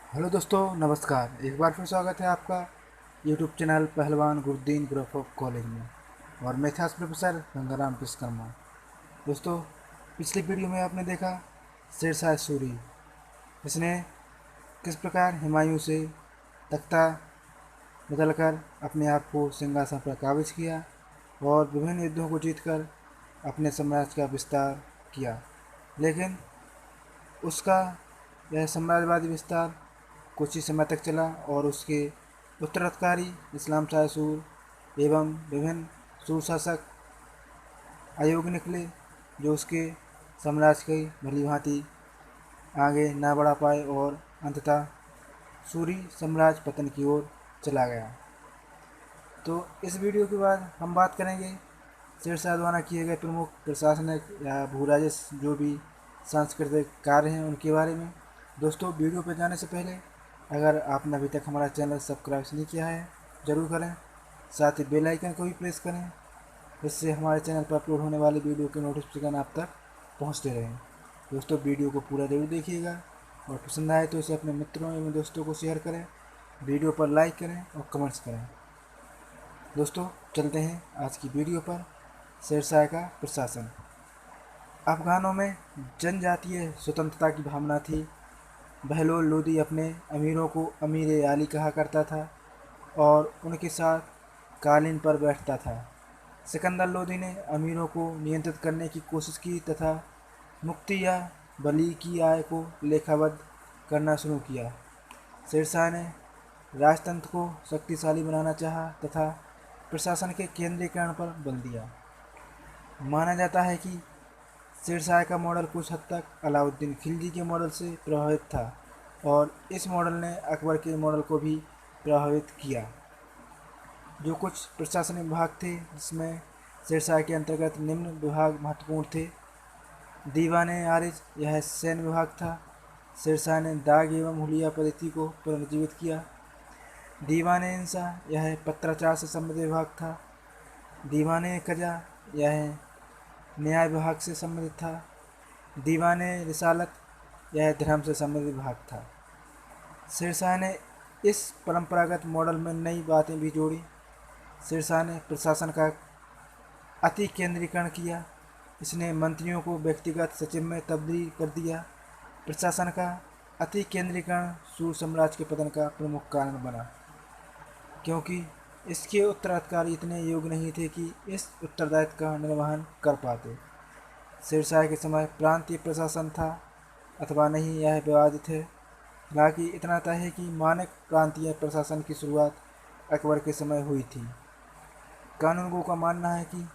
Hello दोस्तों, नमस्कार। एक बार फिर स्वागत है आपका यूट्यूब चैनल पहलवान गुरुद्दीन ग्रुप ऑफ कॉलेज में। और मैं इतिहास प्रोफेसर गंगाराम विश्वकर्मा। दोस्तों, पिछली वीडियो में आपने देखा शेरशाह सूरी। इसने किस प्रकार हुमायूं से तख्ता बदलकर अपने आप को सिंहासन पर काबिज किया और विभिन्न युद्धों को जीतकर अपने साम्राज्य का विस्तार किया। लेकिन उसका यह साम्राज्यवादी विस्तार कुछ ही समय तक चला और उसके उत्तराधिकारी इस्लाम शाह सूर एवं विभिन्न सूर शासक आयोग निकले, जो उसके साम्राज्य की भली भांति आगे ना बढ़ा पाए और अंततः सूरी साम्राज्य पतन की ओर चला गया। तो इस वीडियो के बाद हम बात करेंगे शेरशाह द्वारा किए गए प्रमुख प्रशासनिक या भूराजस्व जो भी सांस्कृतिक कार्य हैं उनके बारे में। दोस्तों, वीडियो पर जाने से पहले अगर आपने अभी तक हमारा चैनल सब्सक्राइब नहीं किया है ज़रूर करें, साथ ही बेल आइकन को भी प्रेस करें, इससे हमारे चैनल पर अपलोड होने वाली वीडियो के नोटिफिकेशन आप तक पहुंचते रहें। दोस्तों, वीडियो को पूरा जरूर देखिएगा और पसंद आए तो इसे अपने मित्रों एवं दोस्तों को शेयर करें, वीडियो पर लाइक करें और कमेंट्स करें। दोस्तों, चलते हैं आज की वीडियो पर। शेरशाह का प्रशासन। अफगानों में जनजातीय स्वतंत्रता की भावना थी। बहलोल लोदी अपने अमीरों को अमीर आली कहा करता था और उनके साथ कालीन पर बैठता था। सिकंदर लोदी ने अमीरों को नियंत्रित करने की कोशिश की तथा मुक्ति या बली की आय को लेखाबद्ध करना शुरू किया। शेरशाह ने राजतंत्र को शक्तिशाली बनाना चाहा तथा प्रशासन के केंद्रीकरण पर बल दिया। माना जाता है कि शेरशाह का मॉडल कुछ हद तक अलाउद्दीन खिलजी के मॉडल से प्रभावित था और इस मॉडल ने अकबर के मॉडल को भी प्रभावित किया। जो कुछ प्रशासनिक विभाग थे जिसमें शेरशाह के अंतर्गत निम्न विभाग महत्वपूर्ण थे। दीवान आरिज, यह सैन्य विभाग था। शेरशाह ने दाग एवं हुलिया पद्धति को पुनर्जीवित किया। दीवान इंसा, यह पत्राचार से संबंधित विभाग था। दीवान कजा, यह न्याय विभाग से संबंधित था। दीवान रिसालत, यह धर्म से संबंधित विभाग था। शेरशाह ने इस परंपरागत मॉडल में नई बातें भी जोड़ी। शेरशाह ने प्रशासन का अति केंद्रीकरण किया। इसने मंत्रियों को व्यक्तिगत सचिव में तब्दील कर दिया। प्रशासन का अति केंद्रीकरण सूर साम्राज्य के पतन का प्रमुख कारण बना, क्योंकि इसके उत्तराधिकारी इतने योग्य नहीं थे कि इस उत्तरदायित्व का निर्वहन कर पाते। शेरशाह के समय प्रांतीय प्रशासन था अथवा नहीं, यह विवादित है। हालांकि इतना तय है कि मानक प्रांतीय प्रशासन की शुरुआत अकबर के समय हुई थी। कानूनगों का मानना है कि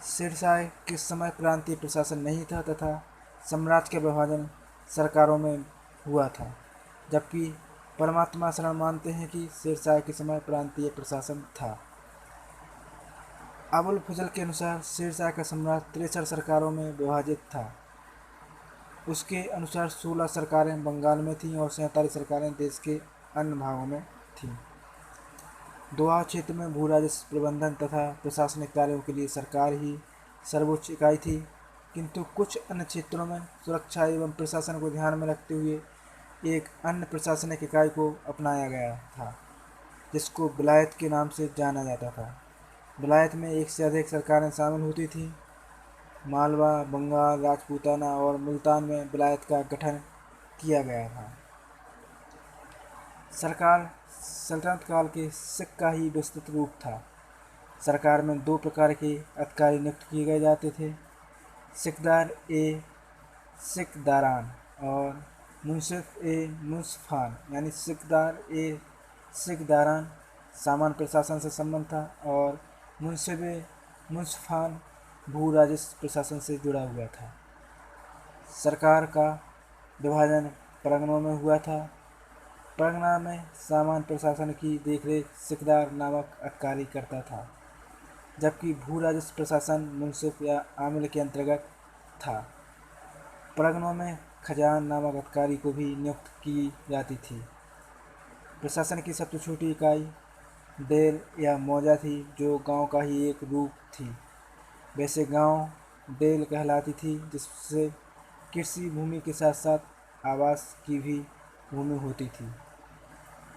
शेरशाह के समय प्रांतीय प्रशासन नहीं था तथा साम्राज्य का विभाजन सरकारों में हुआ था, जबकि परमात्मा शरण मानते हैं कि शेरशाह के समय प्रांतीय प्रशासन था। अबुल फजल के अनुसार शेरशाह का साम्राज्य 63 सरकारों में विभाजित था। उसके अनुसार 16 सरकारें बंगाल में थीं और 47 सरकारें देश के अन्य भागों में थीं। दोआब क्षेत्र में भू राजस्व प्रबंधन तथा प्रशासनिक कार्यों के लिए सरकार ही सर्वोच्च इकाई थी, किंतु कुछ अन्य क्षेत्रों में सुरक्षा एवं प्रशासन को ध्यान में रखते हुए एक अन्य प्रशासनिक इकाई को अपनाया गया था, जिसको विलायत के नाम से जाना जाता था। विलायत में एक से अधिक सरकारें शामिल होती थीं। मालवा, बंगाल, राजपूताना और मुल्तान में विलायत का गठन किया गया था। सरकार सल्तनत काल के सिख का ही विस्तृत रूप था। सरकार में दो प्रकार के अधिकारी नियुक्त किए गए जाते थे, सिकदार ए सिकदारान और मुंसिफ ए मुंसफान। यानी सिकदार ए सिकदारान सामान्य प्रशासन से संबंध था और मुंसिफ ए मुंसफान भू राजस्व प्रशासन से जुड़ा हुआ था। सरकार का विभाजन परगनों में हुआ था। परगना में सामान्य प्रशासन की देखरेख सिकदार नामक अधिकारी करता था, जबकि भू राजस्व प्रशासन मुंसिफ या आमिल के अंतर्गत था। परगनों में खजान नामक अधिकारी को भी नियुक्त की जाती थी। प्रशासन की सबसे छोटी इकाई डेल या मौजा थी, जो गांव का ही एक रूप थी। वैसे गांव डेल कहलाती थी, जिससे कृषि भूमि के साथ साथ आवास की भी भूमि होती थी।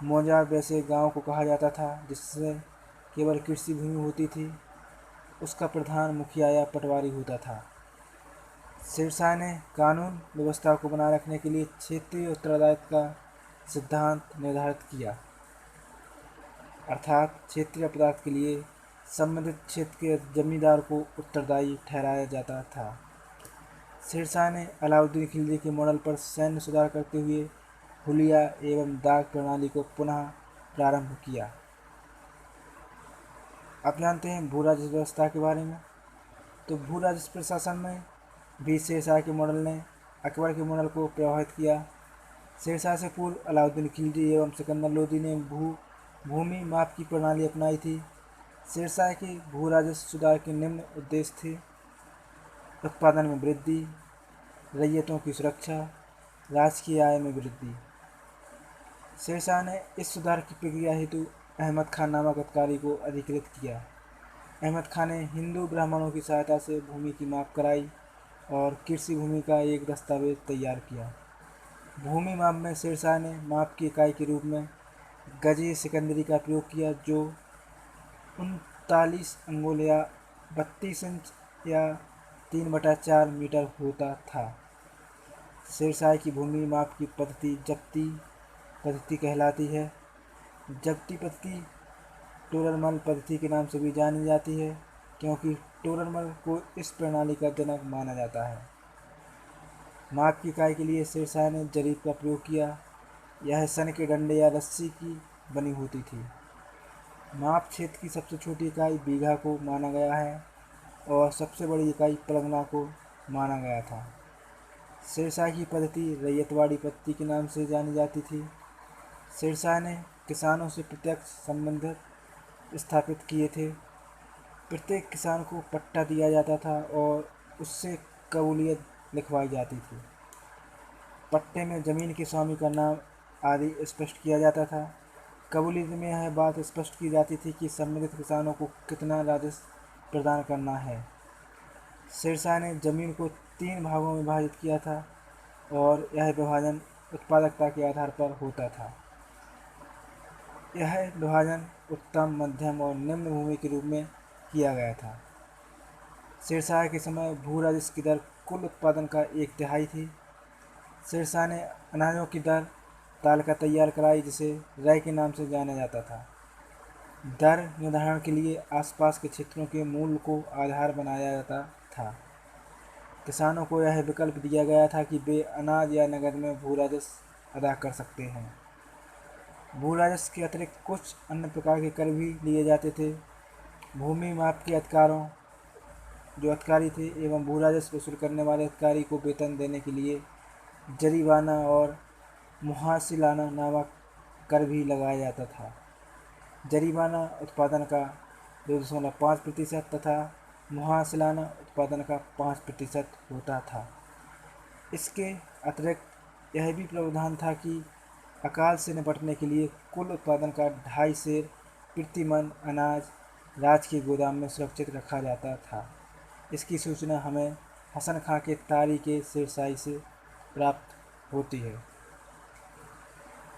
मौजा वैसे गांव को कहा जाता था जिससे केवल कृषि भूमि होती थी। उसका प्रधान मुखिया या पटवारी होता था। शेरशाह ने कानून व्यवस्था को बनाए रखने के लिए क्षेत्रीय उत्तरदायित्व का सिद्धांत निर्धारित किया, अर्थात क्षेत्रीय अपराध के लिए संबंधित क्षेत्र के जमींदार को उत्तरदायी ठहराया जाता था। शेरशाह ने अलाउद्दीन खिलजी के मॉडल पर सैन्य सुधार करते हुए हुलिया एवं दाग प्रणाली को पुनः प्रारंभ किया। आप जानते हैं भू राजस्व व्यवस्था के बारे में। तो भू राजस्व प्रशासन में भी शेरशाह के मॉडल ने अकबर के मॉडल को प्रभावित किया। शेरशाह से पूर्व अलाउद्दीन खिलजी एवं सिकंदर लोदी ने भूमि माप की प्रणाली अपनाई थी। शेरशाह के भू राजस्व सुधार के निम्न उद्देश्य थे: उत्पादन में वृद्धि, रैयतों की सुरक्षा, राजकीय आय में वृद्धि। शेरशाह ने इस सुधार की प्रक्रिया हेतु अहमद खान नामक अधिकारी को अधिकृत किया। अहमद खान ने हिंदू ब्राह्मणों की सहायता से भूमि की माप कराई और कृषि भूमि का एक दस्तावेज तैयार किया। भूमि माप में शेरशाह ने माप की इकाई के रूप में गजे सिकंदरी का प्रयोग किया, जो 39 अंगुल या 32 इंच या 3/4 मीटर होता था। शेरशाह की भूमि माप की पद्धति जब्ती पद्धति कहलाती है। जब्ती पद्धति टोडरमल पद्धति के नाम से भी जानी जाती है, क्योंकि टोडरमल को इस प्रणाली का जनक माना जाता है। माप की इकाई के लिए शेरशाह ने जरीब का प्रयोग किया। यह सन के डंडे या रस्सी की बनी होती थी। माप क्षेत्र की सबसे छोटी इकाई बीघा को माना गया है और सबसे बड़ी इकाई परगना को माना गया था। शेरशाह की पद्धति रैयतवाड़ी पद्धति के नाम से जानी जाती थी। शेरशाह ने किसानों से प्रत्यक्ष संबंध स्थापित किए थे। प्रत्येक किसान को पट्टा दिया जाता था और उससे कबूलियत लिखवाई जाती थी। पट्टे में जमीन के स्वामी का नाम आदि स्पष्ट किया जाता था। कबूलियत में यह बात स्पष्ट की जाती थी कि संबंधित किसानों को कितना राजस्व प्रदान करना है। शेरशाह ने जमीन को 3 भागों में विभाजित किया था और यह विभाजन उत्पादकता के आधार पर होता था। यह विभाजन उत्तम, मध्यम और निम्न भूमि के रूप में किया गया था। शेरशाह के समय भू राजस्व की दर कुल उत्पादन का 1/3 थी। शेरशाह ने अनाजों की दर तालिका तैयार कराई, जिसे रय के नाम से जाना जाता था। दर निर्धारण के लिए आसपास के क्षेत्रों के मूल्य को आधार बनाया जाता था। किसानों को यह विकल्प दिया गया था कि वे अनाज या नकद में भू राजस्व अदा कर सकते हैं। भू राजस्व के अतिरिक्त कुछ अन्य प्रकार के कर भी लिए जाते थे। भूमि माप के जो अधिकारी थे एवं भू राजस्व वसूल करने वाले अधिकारी को वेतन देने के लिए जरीबाना और मुहासिलाना नामक कर भी लगाया जाता था। जरीबाना उत्पादन का 2.5% तथा मुहासिलाना उत्पादन का 5% होता था। इसके अतिरिक्त यह भी प्रावधान था कि अकाल से निपटने के लिए कुल उत्पादन का 2.5 सेर प्रति मन अनाज राज्य के गोदाम में सुरक्षित रखा जाता था। इसकी सूचना हमें हसन खां के तारीख़ शेरशाही से प्राप्त होती है।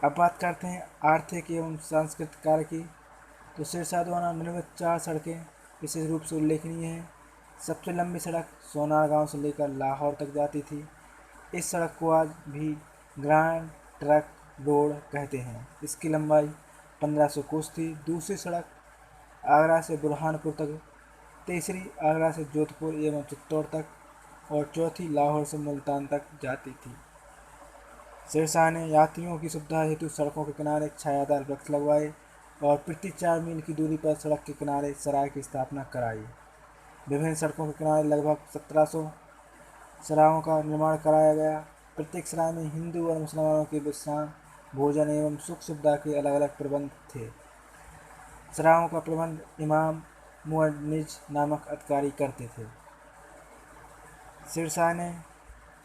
अब बात करते हैं आर्थिक एवं सांस्कृतिक कार्य की। तो शेरशाह द्वारा निर्मित 4 सड़कें विशेष रूप से उल्लेखनीय हैं। सबसे लंबी सड़क सोनार गांव से लेकर लाहौर तक जाती थी। इस सड़क को आज भी ग्रैंड ट्रक रोड कहते हैं। इसकी लंबाई 1500 कोस थी। दूसरी सड़क आगरा से बुरहानपुर तक, तीसरी आगरा से जोधपुर एवं चित्तौड़ तक और चौथी लाहौर से मुल्तान तक जाती थी। शेरशाह ने यात्रियों की सुविधा हेतु सड़कों के किनारे छायादार वृक्ष लगवाए और प्रति 4 मील की दूरी पर सड़क के किनारे सराय की स्थापना कराई। विभिन्न सड़कों के किनारे लगभग 1700 सरायों का निर्माण कराया गया। प्रत्येक सराय में हिंदू और मुसलमानों के विश्राम, भोजन एवं सुख सुविधा के अलग अलग प्रबंध थे। सरायों का प्रबंध इमाम मुअज्जिज नामक अधिकारी करते थे। शेरशाह ने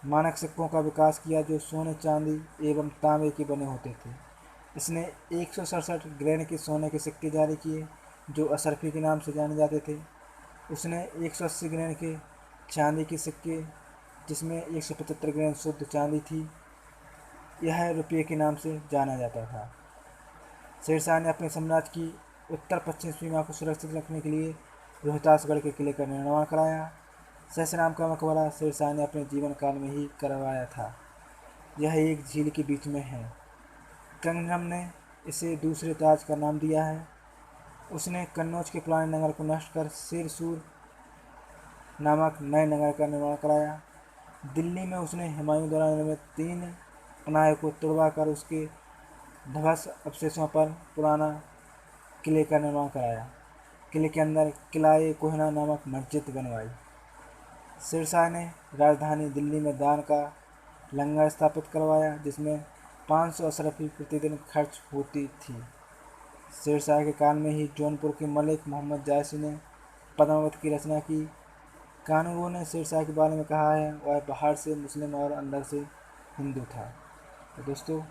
मानक सिक्कों का विकास किया, जो सोने, चांदी एवं तांबे के बने होते थे। इसने 167 ग्रेन के सोने के सिक्के जारी किए, जो अशरफी के नाम से जाने जाते थे। उसने 180 ग्रेन के चांदी के सिक्के, जिसमें 175 ग्रेन शुद्ध चांदी थी, यह रुपये के नाम से जाना जाता था। शेरशाह ने अपने साम्राज्य की उत्तर पश्चिम सीमा को सुरक्षित रखने के लिए रोहतासगढ़ के किले का निर्माण कराया। सहस्राम का मकबरा शेरशाह ने अपने जीवन काल में ही करवाया था। यह एक झील के बीच में है। कंगनम ने इसे दूसरे ताज का नाम दिया है। उसने कन्नौज के पुराने नगर को नष्ट कर सिरसूर नामक नए नगर का निर्माण कराया। दिल्ली में उसने हुमायूं द्वारा निर्मित 3 पनाहे को तुड़वाकर उसके ध्वस्त अवशेषों पर पुराना किले का निर्माण कराया। किले के अंदर किला-ए कोहिनूर नामक मस्जिद बनवाई। शेरशाह ने राजधानी दिल्ली में दान का लंगर स्थापित करवाया, जिसमें 500 अशरफी प्रतिदिन खर्च होती थी। शेरशाह के काल में ही जौनपुर के मलिक मोहम्मद जायसी ने पद्मावत की रचना की। कानूगो ने शेरशाह के बारे में कहा है, वह बाहर से मुस्लिम और अंदर से हिंदू था। तो दोस्तों,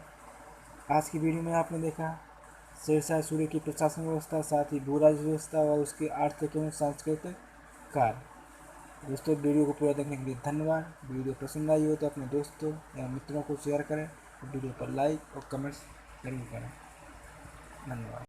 आज की वीडियो में आपने देखा शेरशाह सूरी की प्रशासन व्यवस्था, साथ ही भू राजस्व व्यवस्था और उसके आर्थिक एवं सांस्कृतिक कार्य। दोस्तों, वीडियो को पूरा देखने के लिए धन्यवाद। वीडियो पसंद आई हो तो अपने दोस्तों या मित्रों को शेयर करें और वीडियो पर लाइक और कमेंट्स जरूर करें। धन्यवाद।